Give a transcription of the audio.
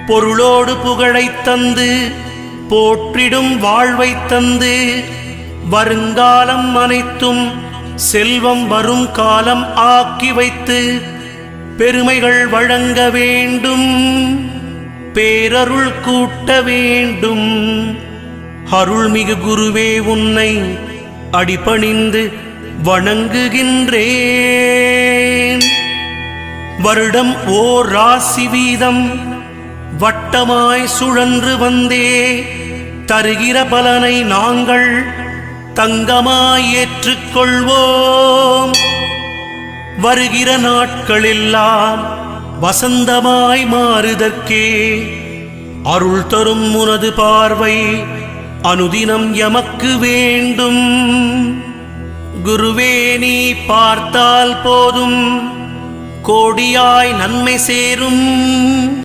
பொருளோடு புகழைத் தந்து போற்றிடும் வாழ்வைத் தந்து வருங்காலம் அனைத்தும் செல்வம் வரும் காலம் ஆக்கி வைத்து பெருமைகள் வழங்க வேண்டும், பேரருள் கூட்ட வேண்டும். அருள்மிகு குருவே உன்னை அடிபணிந்து வணங்குகின்றேன். வருடம் ஓர் ராசி வீதம் வட்டமாய் சுழன்று வந்தே தருகிற பலனை நாங்கள் தங்கமாய் ஏற்றுக்கொள்வோம். வருகிற நாட்களெல்லாம் வசந்தமாய் மாறுதற்கே அருள் தரும் உனது பார்வை அனுதினம் எமக்கு வேண்டும். குருவே நீ பார்த்தால் போதும் கோடியாய் நன்மை சேரும்.